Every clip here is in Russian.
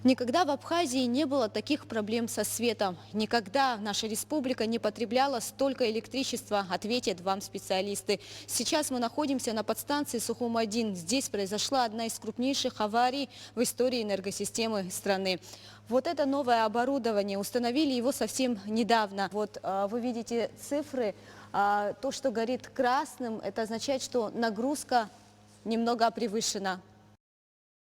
Никогда в Абхазии не было таких проблем со светом. Никогда наша республика не потребляла столько электричества, ответят вам специалисты. Сейчас мы находимся на подстанции Сухум-1. Здесь произошла одна из крупнейших аварий в истории энергосистемы страны. Вот это новое оборудование, установили его совсем недавно. Вот вы видите цифры. То, что горит красным, это означает, что нагрузка немного превышена.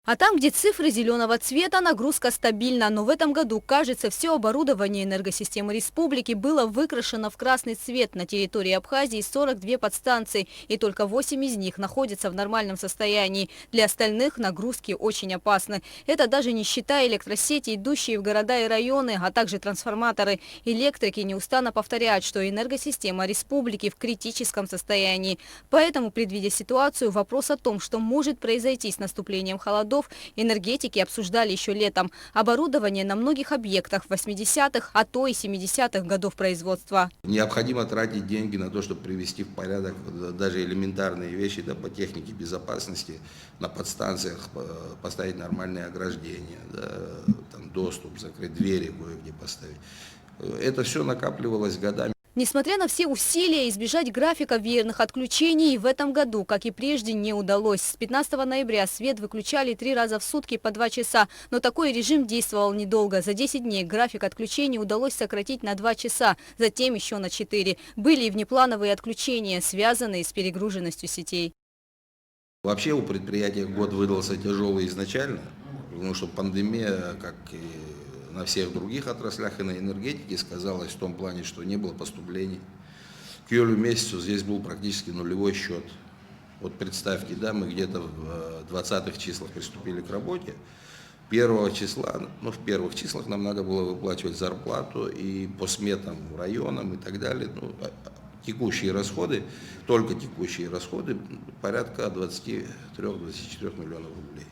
А там, где цифры зеленого цвета, нагрузка стабильна. Но в этом году, кажется, все оборудование энергосистемы республики было выкрашено в красный цвет. На территории Абхазии 42 подстанции, и только 8 из них находятся в нормальном состоянии. Для остальных нагрузки очень опасны. Это даже не считая электросети, идущие в города и районы, а также трансформаторы. Электрики неустанно повторяют, что энергосистема республики в критическом состоянии. Поэтому, предвидя ситуацию, вопрос о том, что может произойти с наступлением холодов, энергетики обсуждали еще летом. Оборудование на многих объектах 80-х, а то и 70-х годов производства. Необходимо тратить деньги на то, чтобы привести в порядок даже элементарные вещи, да, по технике безопасности, на подстанциях поставить нормальные ограждения, да, там доступ, закрыть двери кое-где поставить. Это все накапливалось годами. Несмотря на все усилия, избежать графика веерных отключений в этом году, как и прежде, не удалось. С 15 ноября свет выключали 3 раза в сутки по 2 часа. Но такой режим действовал недолго. За 10 дней график отключений удалось сократить на 2 часа, затем еще на 4. Были и внеплановые отключения, связанные с перегруженностью сетей. Вообще у предприятия год выдался тяжелый изначально, потому что пандемия, как и на всех других отраслях и на энергетике, сказалось в том плане, что не было поступлений. К июлю месяцу здесь был практически нулевой счет. Вот представьте, да, мы где-то в 20-х числах приступили к работе. 1 числа, в первых числах нам надо было выплачивать зарплату и по сметам районам и так далее. Текущие расходы, только текущие расходы, порядка 23-24 миллионов рублей.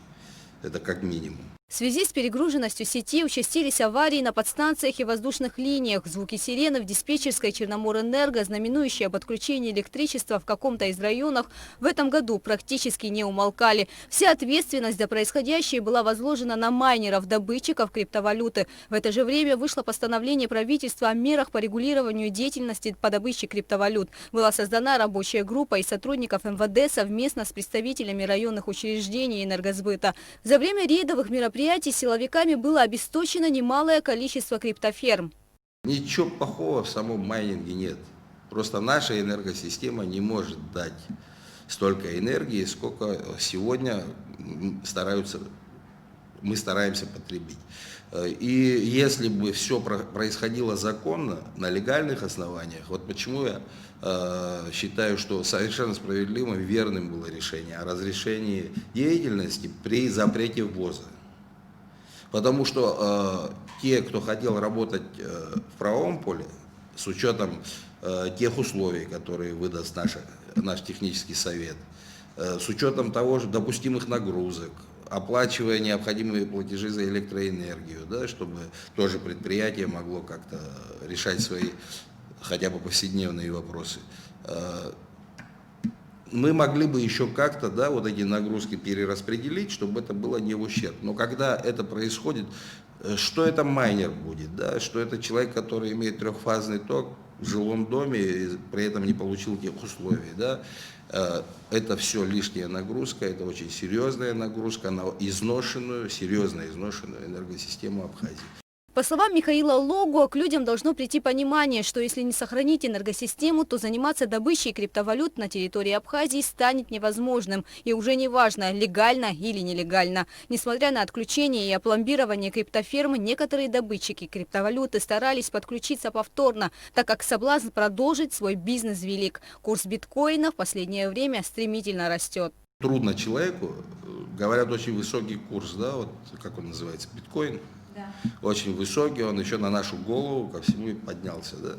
Это как минимум. В связи с перегруженностью сети участились аварии на подстанциях и воздушных линиях. Звуки сирены в диспетчерской Черноморэнерго, знаменующие об отключении электричества в каком-то из районов, в этом году практически не умолкали. Вся ответственность за происходящее была возложена на майнеров, добытчиков криптовалюты. В это же время вышло постановление правительства о мерах по регулированию деятельности по добыче криптовалют. Была создана рабочая группа из сотрудников МВД совместно с представителями районных учреждений энергосбыта. За время рейдовых мероприятий силовиками было обесточено немалое количество криптоферм. Ничего плохого в самом майнинге нет. Просто наша энергосистема не может дать столько энергии, сколько сегодня мы стараемся потребить. И если бы все происходило законно, на легальных основаниях, вот почему я считаю, что совершенно справедливым и верным было решение о разрешении деятельности при запрете ввоза. Потому что те, кто хотел работать в правовом поле, с учетом тех условий, которые выдаст наш технический совет, с учетом того же допустимых нагрузок, оплачивая необходимые платежи за электроэнергию, да, чтобы тоже предприятие могло как-то решать свои хотя бы повседневные вопросы. Мы могли бы еще как-то, да, вот эти нагрузки перераспределить, чтобы это было не в ущерб. Но когда это происходит, что это майнер будет, да, что это человек, который имеет трехфазный ток в жилом доме и при этом не получил тех условий, да, это все лишняя нагрузка, это очень серьезная нагрузка на серьезно изношенную энергосистему Абхазии. По словам Михаила Логуа, к людям должно прийти понимание, что если не сохранить энергосистему, то заниматься добычей криптовалют на территории Абхазии станет невозможным. И уже не важно, легально или нелегально. Несмотря на отключение и опломбирование криптофермы, некоторые добытчики криптовалюты старались подключиться повторно, так как соблазн продолжить свой бизнес велик. Курс биткоина в последнее время стремительно растет. Трудно человеку, говорят, очень высокий курс, да, вот как он называется, биткоин. Да. Очень высокий, он еще на нашу голову ко всему и поднялся. Да?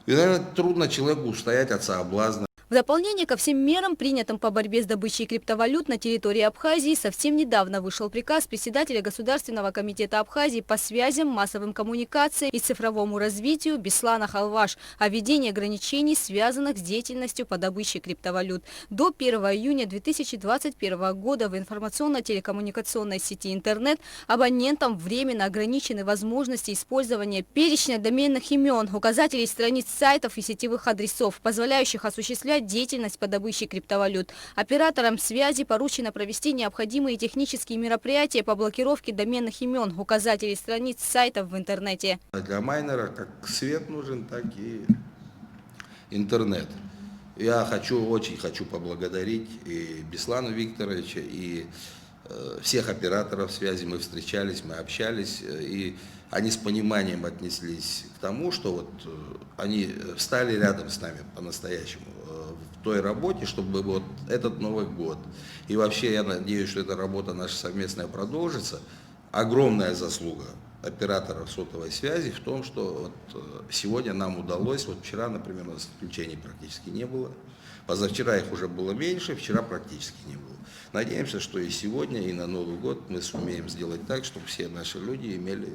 И, наверное, трудно человеку устоять от соблазна. В дополнение ко всем мерам, принятым по борьбе с добычей криптовалют на территории Абхазии, совсем недавно вышел приказ председателя Государственного комитета Абхазии по связям, массовым коммуникациям и цифровому развитию Беслана Халваш о введении ограничений, связанных с деятельностью по добыче криптовалют. До 1 июня 2021 года в информационно-телекоммуникационной сети интернет абонентам временно ограничены возможности использования перечня доменных имен, указателей страниц сайтов и сетевых адресов, позволяющих осуществлять деятельность по добыче криптовалют. Операторам связи поручено провести необходимые технические мероприятия по блокировке доменных имен, указателей страниц сайтов в интернете. Для майнера как свет нужен, так и интернет. Я очень хочу поблагодарить и Беслана Викторовича, и всех операторов связи. Мы встречались, мы общались, и они с пониманием отнеслись к тому, что вот они встали рядом с нами по-настоящему в той работе, чтобы вот этот Новый год. И вообще я надеюсь, что эта работа наша совместная продолжится. Огромная заслуга операторов сотовой связи в том, что вот сегодня нам удалось, вот вчера, например, у нас отключений практически не было, позавчера их уже было меньше, вчера практически не было. Надеемся, что и сегодня, и на Новый год мы сумеем сделать так, чтобы все наши люди имели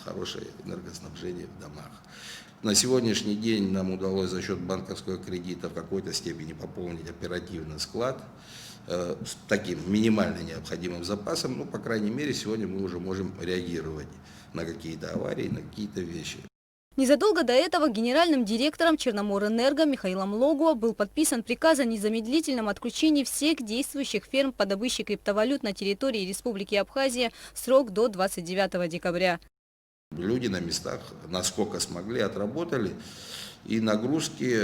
хорошее энергоснабжение в домах. На сегодняшний день нам удалось за счет банковского кредита в какой-то степени пополнить оперативный склад с таким минимально необходимым запасом. Ну, по крайней мере, сегодня мы уже можем реагировать на какие-то аварии, на какие-то вещи. Незадолго до этого генеральным директором Черноморэнерго Михаилом Логуа был подписан приказ о незамедлительном отключении всех действующих ферм по добыче криптовалют на территории Республики Абхазия в срок до 29 декабря. Люди на местах, насколько смогли, отработали, и нагрузки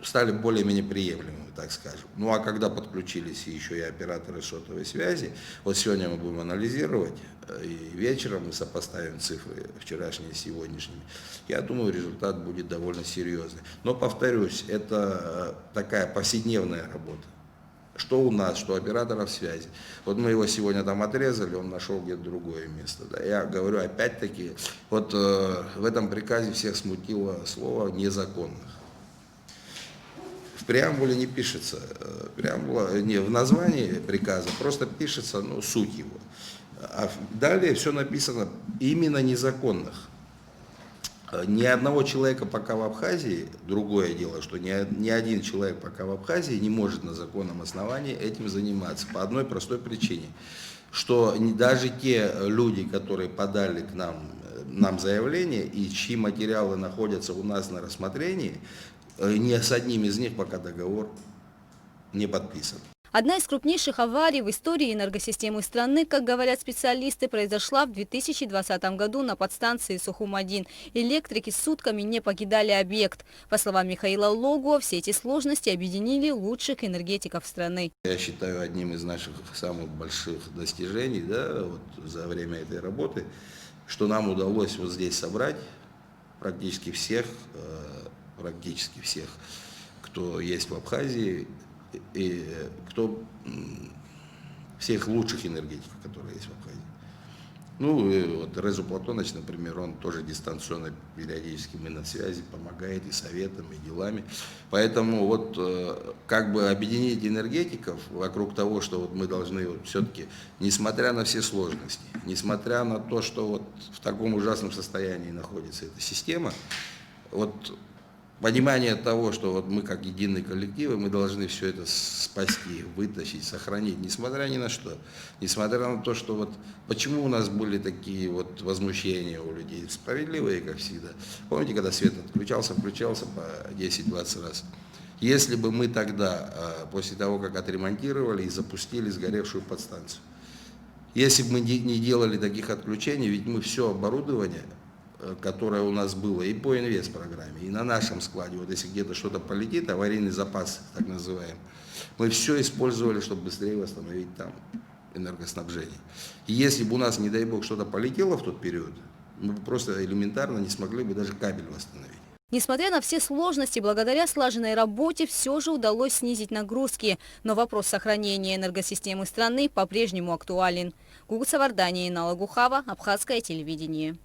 стали более-менее приемлемыми, так скажем. Ну а когда подключились еще и операторы сотовой связи, вот сегодня мы будем анализировать, и вечером мы сопоставим цифры вчерашние с сегодняшними, я думаю, результат будет довольно серьезный. Но, повторюсь, это такая повседневная работа. Что у нас, что у операторов связи. Вот мы его сегодня там отрезали, он нашел где-то другое место. Да. Я говорю, опять-таки, вот в этом приказе всех смутило слово «незаконных». В преамбуле не пишется, в названии приказа просто пишется суть его. А далее все написано именно незаконных. Ни одного человека пока в Абхазии, другое дело, что ни один человек пока в Абхазии не может на законном основании этим заниматься. По одной простой причине, что даже те люди, которые подали к нам заявление и чьи материалы находятся у нас на рассмотрении, ни с одним из них пока договор не подписан. Одна из крупнейших аварий в истории энергосистемы страны, как говорят специалисты, произошла в 2020 году на подстанции Сухум-1. Электрики сутками не покидали объект. По словам Михаила Логуа, все эти сложности объединили лучших энергетиков страны. Я считаю одним из наших самых больших достижений за время этой работы, что нам удалось вот здесь собрать практически всех, кто есть в Абхазии, и всех лучших энергетиков, которые есть в Абхазии. И вот Резу Платонович, например, он тоже дистанционно, периодически мы на связи, помогает и советами, и делами. Поэтому как бы объединить энергетиков вокруг того, что мы должны все-таки, несмотря на все сложности, несмотря на то, что в таком ужасном состоянии находится эта система, понимание того, что мы как единый коллектив, мы должны все это спасти, вытащить, сохранить, несмотря ни на что. Несмотря на то, что почему у нас были такие возмущения у людей, справедливые, как всегда. Помните, когда свет включался по 10-20 раз? Если бы мы тогда, после того, как отремонтировали и запустили сгоревшую подстанцию, если бы мы не делали таких отключений, ведь мы все оборудование, которое у нас было и по инвест-программе, и на нашем складе, если где-то что-то полетит, аварийный запас, так называемый, мы все использовали, чтобы быстрее восстановить там энергоснабжение. И если бы у нас, не дай бог, что-то полетело в тот период, мы бы просто элементарно не смогли бы даже кабель восстановить. Несмотря на все сложности, благодаря слаженной работе все же удалось снизить нагрузки. Но вопрос сохранения энергосистемы страны по-прежнему актуален. Гугуца Вардания, Инна Лагухава, Абхазское телевидение.